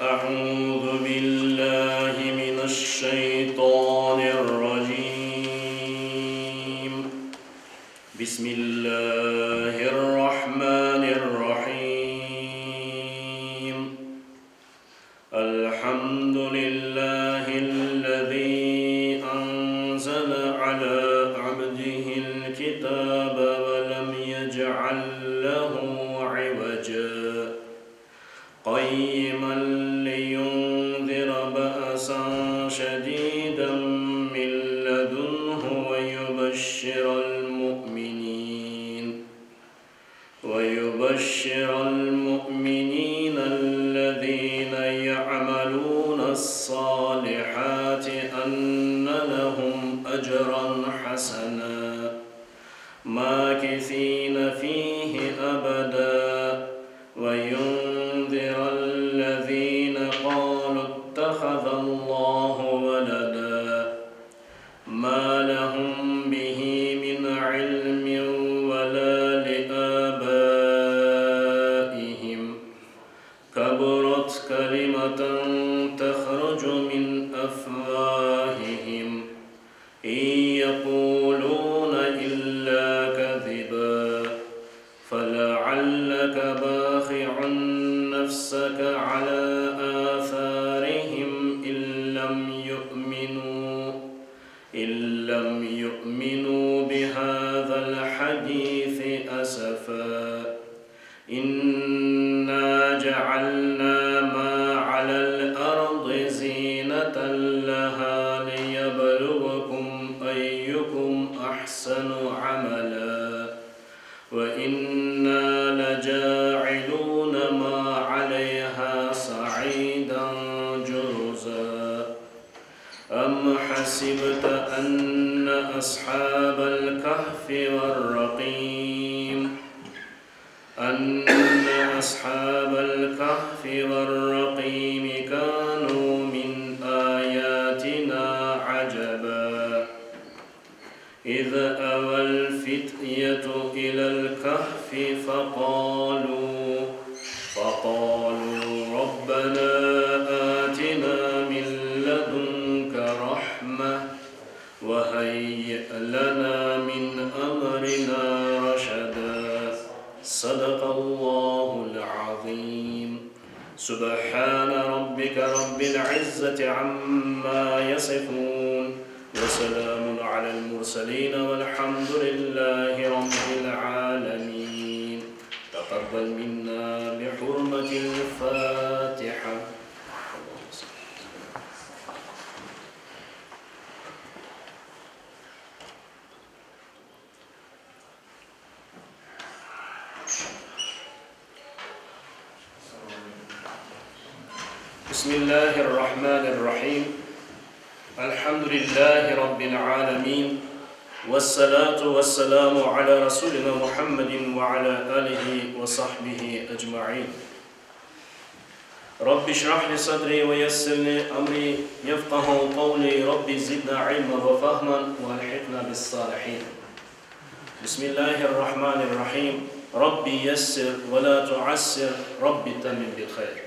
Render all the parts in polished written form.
أعوذ بالله من الشيطان الرجيم. بسم الله الرحمن الرحيم. الحمد لله الذي أنزل على عبده الكتاب ولم يجعل له عوجا قيما لينذر بأسا شديدا من لدنه ويبشر المؤمنين الذين يعملون الصالحات أن لهم أجرا حسنا ماكثين فيه أبدا وينذر الذين قالوا اتخذ الله ولدا ما لهم به من علم ولا لآبائهم كبرت كلمة تخرج من أفواههم إن يقولون إلا كذبا فلعلك باخع نفسك على آثارهم إن لم يؤمنوا بهذا الحديث أسفا إنا جعلنا ما على الأرض زينة لها ليبلوكم أيكم أحسن عملا وإنا لجاعلون ما عليها صعيدا جرزا أم حسبت أن أصحاب الكهف والرقيم كانوا من آياتنا عجبا إذ أوى الفتية إلى الكهف فقالوا ربنا آتنا من لدنك رحمة وهيئ لنا من أمرنا رشدا صدق الله العظيم. سبحان ربك رب العزة عما يصفون وسلام على المرسلين والحمد لله رب العالمين. تقبل منا بحرمة الفاتحة. بسم الله الرحمن الرحيم. الحمد لله رب العالمين والصلاة والسلام على رسولنا محمد وعلى آله وصحبه أجمعين. رب اشرح لي صدري ويسر لي أمري يفقه قولي رب زدنا علما وفهما والحقنا بالصالحين. بسم الله الرحمن الرحيم. ربي يسر ولا تعسر ربي تمم بالخير.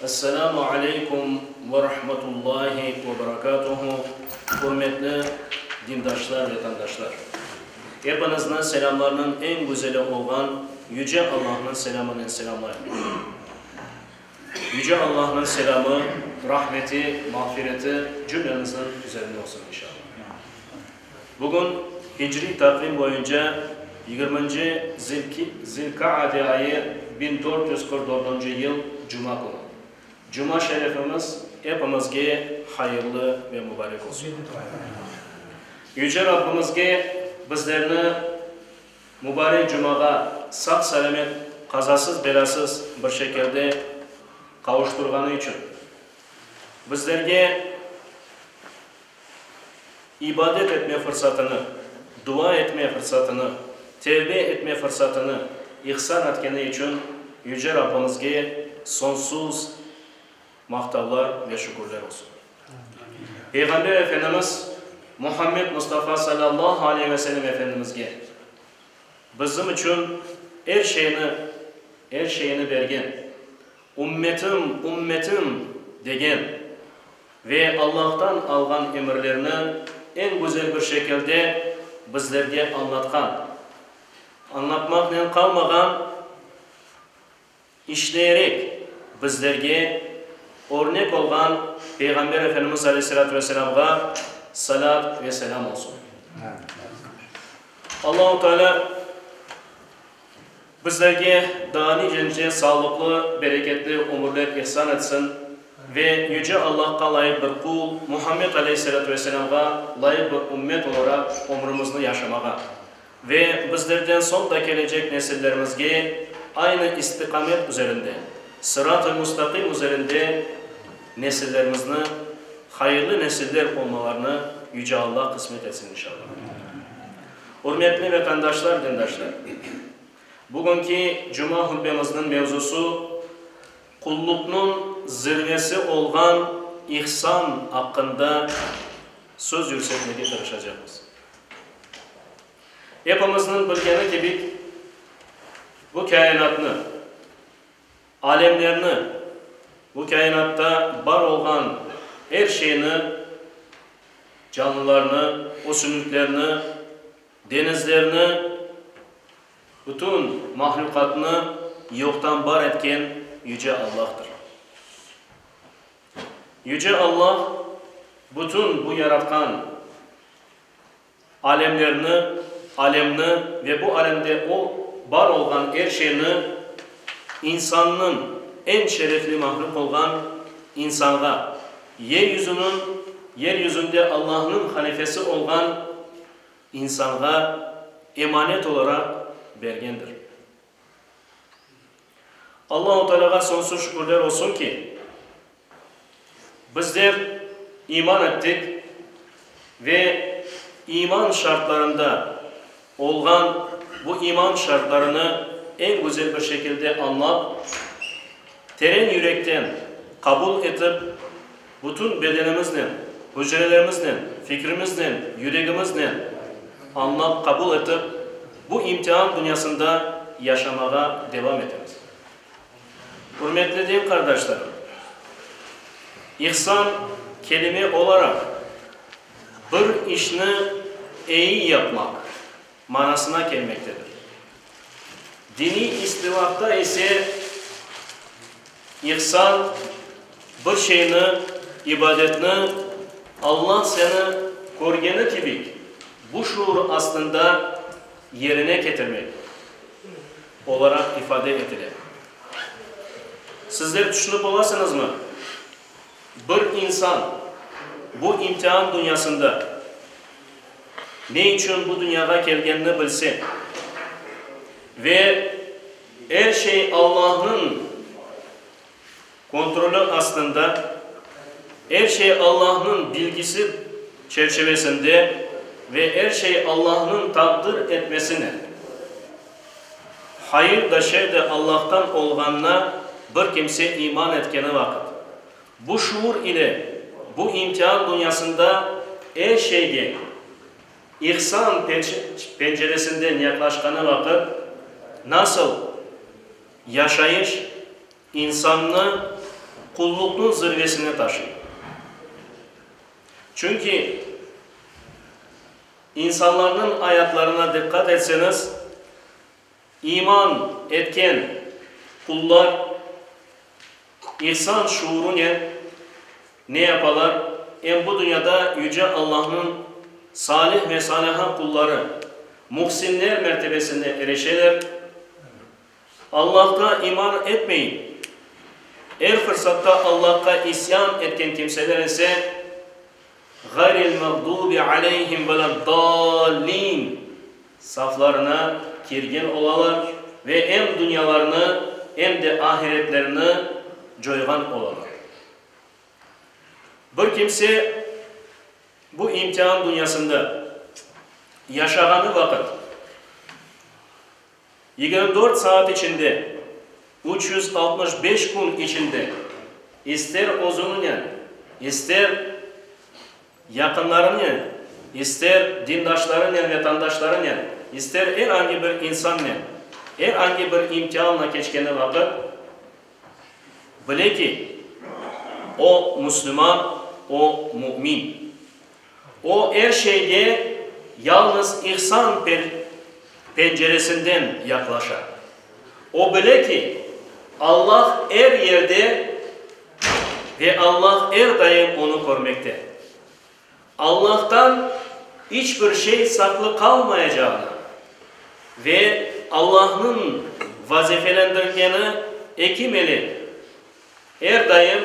Esselamu Aleyküm ve Rahmetullahi ve Berekatuhu. Hürmetli dindaşlar ve tandaşlar. Hepinizden selamlarının en güzeli olan Yüce Allah'ın selamının selamları. Yüce Allah'ın selamı, rahmeti, mağfireti cümlenizin üzerinde olsun inşallah. Bugün Hicri takvim boyunca 20. Zilka'ade ayı 1444. yıl Cuma günü. Cuma şerefimiz hepimizge hayırlı ve mübarek olsun. Yüce Rabbimizge bizlerini mübarek Cuma'ga sağ selamet, kazasız belasız bir şekilde kavuşturganı için bizlerge ibadet etme fırsatını, dua etme fırsatını, tevbe etme fırsatını ihsan etkeni için Yüce Rabbimizge sonsuz maqtavlar ve şükürler olsun. Peygamber Efendimiz Muhammed Mustafa sallallahu aleyhi ve sellem Efendimizge bizim için her şeyini bergen, Ümmetim, ümmetim degen ve Allah'tan algan emirlerini en güzel bir şekilde bizlerge anlatkan, anlatmakla kalmagan, işleyerek bizlerge örnek olgan Peygamber Efendimiz Aleyhisselatü Vesselam'a salat ve selam olsun. Allah-u Teala bizlerge daha nice sağlıklı, bereketli ömürler ihsan etsin ve Yüce Allah'a layık bir kul, Muhammed Aleyhisselatü Vesselam'a layık bir ümmet olarak ömrümüzü yaşamağa ve bizlerden sonra gelecek nesillerimizge aynı istikamet üzerinde, sırat-ı müstakim üzerinde nesillerimizin hayırlı nesiller olmalarını Yüce Allah kısmet etsin inşallah. Hürmetli vatandaşlar, dindaşlar, bugünkü Cuma hutbemizin mevzusu kulluknun zirvesi olgan ihsan hakkında söz yükseltmeye çalışacağız. Hepimizin bilgeni gibi bu kainatını, alemlerini, bu kainatta var olan her şeyini, canlılarını, osimliklerini, denizlerini, bütün mahlukatını yoktan var etken Yüce Allah'tır. Yüce Allah bütün bu yaratkan alemni ve bu alemde o var olan her şeyini insanın en şerefli mahluk olan insana, yeryüzünde Allah'ın halifesi olan insana emanet olarak vergendir. Allah-u Teala'ya sonsuz şükürler olsun ki bizler iman ettik ve iman şartlarında olan bu iman şartlarını en güzel bir şekilde anlayıp terin yürekten kabul edip bütün bedenimizle, hücrelerimizle, fikrimizle, yüreğimizle anlayıp kabul edip bu imtihan dünyasında yaşamaya devam ederiz. Hürmetli din kardeşlerim, ihsan kelime olarak bir işini iyi yapmak manasına gelmektedir. Dini istilahta ise ihsan bir şeyini, ibadetini Allah seni korgeni gibi bu şuur aslında yerine getirmek olarak ifade edilir. Sizler düşünüp olasınız mı? Bir insan bu imtihan dünyasında ne için bu dünyaya geldiğini bilse ve her şey Allah'ın kontrolü aslında, her şey Allah'ın bilgisi çerçevesinde ve her şey Allah'ın takdir etmesine, hayır da şey de Allah'tan olganına bir kimse iman etkeni vakit. Bu şuur ile bu imtihan dünyasında her şeyge ihsan penceresinden yaklaşkanı vakit nasıl yaşayış insanını kullukluğun zirvesine taşıyor. Çünkü insanların hayatlarına dikkat etseniz iman etken kullar ihsan şuuruyla ne yaparlar? Bu dünyada Yüce Allah'ın salih ve saliha kulları muhsinler mertebesine erişirler. Allah'a iman etmeyin. Her fırsatta Allah'a isyan etken kimseler ise gayril mağdubi aleyhim veleddallin saflarına kirgen olalar ve hem dünyalarını hem de ahiretlerini coygan olalar. Bir kimse bu imtihan dünyasında yaşaganı vakit 24 saat içinde 365 gün içinde ister ozununla, ister yakınlarıyla, ister dindaşlarıyla, vatandaşlarıyla, ister herhangi bir insanla, herhangi bir imtihanla geçkeni vakit bile ki o Müslüman, o mümin. O her şeyde yalnız ihsan penceresinden yaklaşar. O bile ki Allah her yerde ve Allah her daim onu görmekte. Allah'tan hiçbir şey saklı kalmayacağını ve Allah'ın vazifelendirdiğini ekimeli. Her daim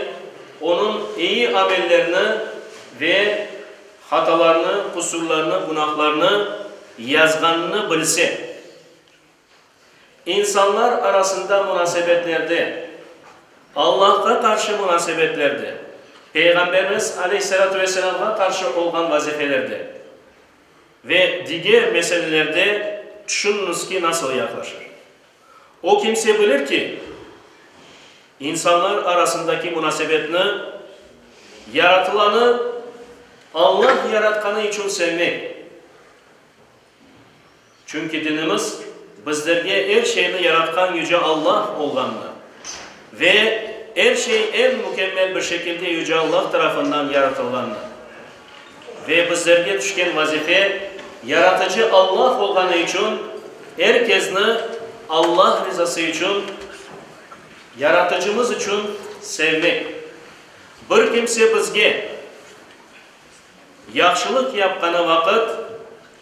onun iyi amellerini ve hatalarını, kusurlarını, günahlarını yazganını bilse. İnsanlar arasında münasebetlerde, Allah'a karşı münasebetlerde, Peygamberimiz Aleyhisselatü Vesselam'a karşı olan vazifelerde ve diğer meselelerde düşününüz ki nasıl yaklaşır. O kimse bilir ki insanlar arasındaki münasebetini, yaratılanı Allah yaratkanı için sevmek. Çünkü dinimiz bizlerge her şeyini yaratkan yüce Allah olganını ve her şey en mükemmel bir şekilde yüce Allah tarafından yaratılanını ve bizlerge düşken vazife yaratıcı Allah olganı için herkesini Allah rızası için, yaratıcımız için sevmek. Bir kimse bizge yaxşılık yapkanı vakit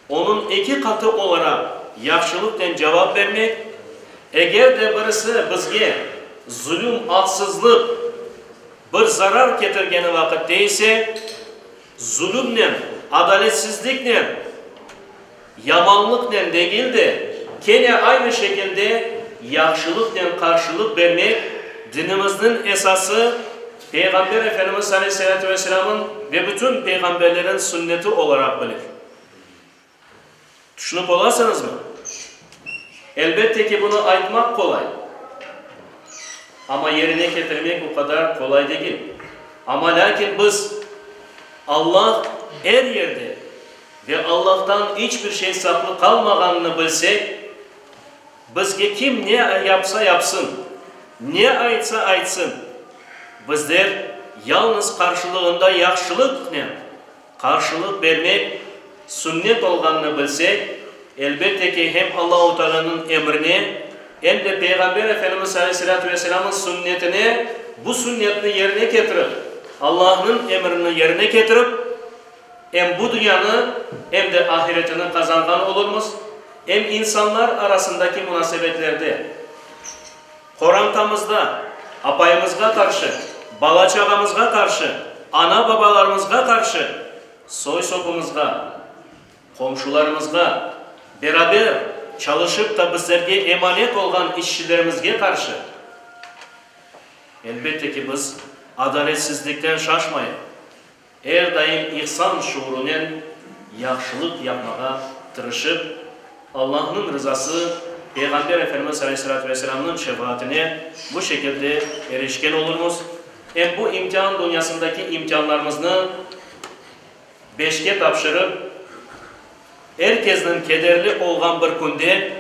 onun iki katı olarak yaxşılıktan cevap vermek. Eğer de birisi bizge zulüm, haksızlık, bir zarar getirgeni vakit değilse, zulümle, adaletsizlikle, yamanlıkla değil de gene aynı şekilde yaxşılıkla karşılık vermek dinimizin esası Peygamber Efendimiz Aleyhisselatü Vesselam'ın ve bütün peygamberlerin sünneti olarak bilir. Düşünüp olarsanız mı? Elbette ki bunu aytmak kolay. Ama yerine getirmek o kadar kolay değil. Ama lakin biz Allah her yerde ve Allah'tan hiçbir şey saklı kalmaganını bilsek, bizge kim ne yapsa yapsın, ne aytsa aytsın, bizler yalnız karşılığında yaxşılıkla karşılık vermek sünnet olganını bilsek, elbette ki hem Allah-u Teala'nın emrini hem de Peygamber Efendimiz Aleyhisselatü Vesselam'ın sünnetini, bu sünnetini yerine getirip, Allah'ın emrini yerine getirip, hem bu dünyanı hem de ahiretini kazangan oluruz. Hem insanlar arasındaki münasebetlerde, korantamızda, apayımızga karşı, balaçağımızga karşı, ana babalarımızga karşı, soy sopumuzga, komşularımızga, beraber çalışıp da bizlerge emanet olan işçilerimizge karşı, elbette ki biz adaletsizlikten şaşmayın. Her daim ihsan şuuruyla yaxşılık yapmaya tırışıp, Allah'ın rızası, Peygamber Efendimiz Aleyhisselatü Vesselam'ın şefaatine bu şekilde erişken oluruz. Hem bu imtihan dünyasındaki imtihanlarımızı beşke tapşırıp, herkesin kederli olan bir günde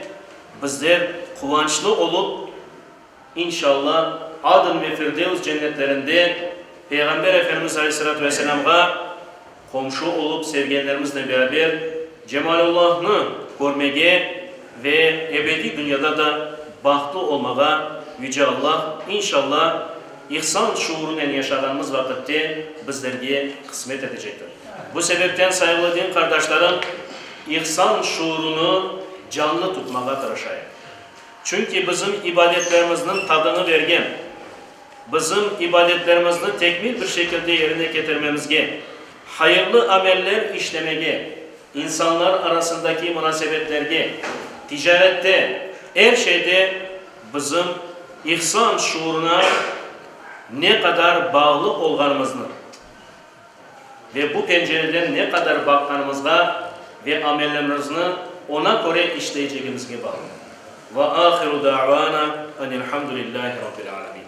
bizler kıvançlı olup, inşallah Adın ve Firdevs cennetlerinde Peygamber Efendimiz Aleyhisselatü Vesselam'a komşu olup sevgenlerimizle beraber Cemalullah'ını görmeye ve ebedi dünyada da bahtlı olmaya Yüce Allah inşallah ihsan şuuruyla yaşadığımız vakitte bizlerge kısmet edecektir. Bu sebepten saygılı din kardeşlerim, ihsan şuurunu canlı tutmaya tırışayım. Çünkü bizim ibadetlerimizin tadını vergen, bizim ibadetlerimizi tekmil bir şekilde yerine getirmemizge, hayırlı ameller işlemege, insanlar arasındaki münasebetlerge, ticarette, her şeyde bizim ihsan şuuruna ne kadar bağlı olganımızı ve bu pencereden ne kadar bakkanımızda ve amellerimizi ona göre işleyeceğimizge bağlı. Ve ahiru da'vana enelhamdülillahi rabbil alemin.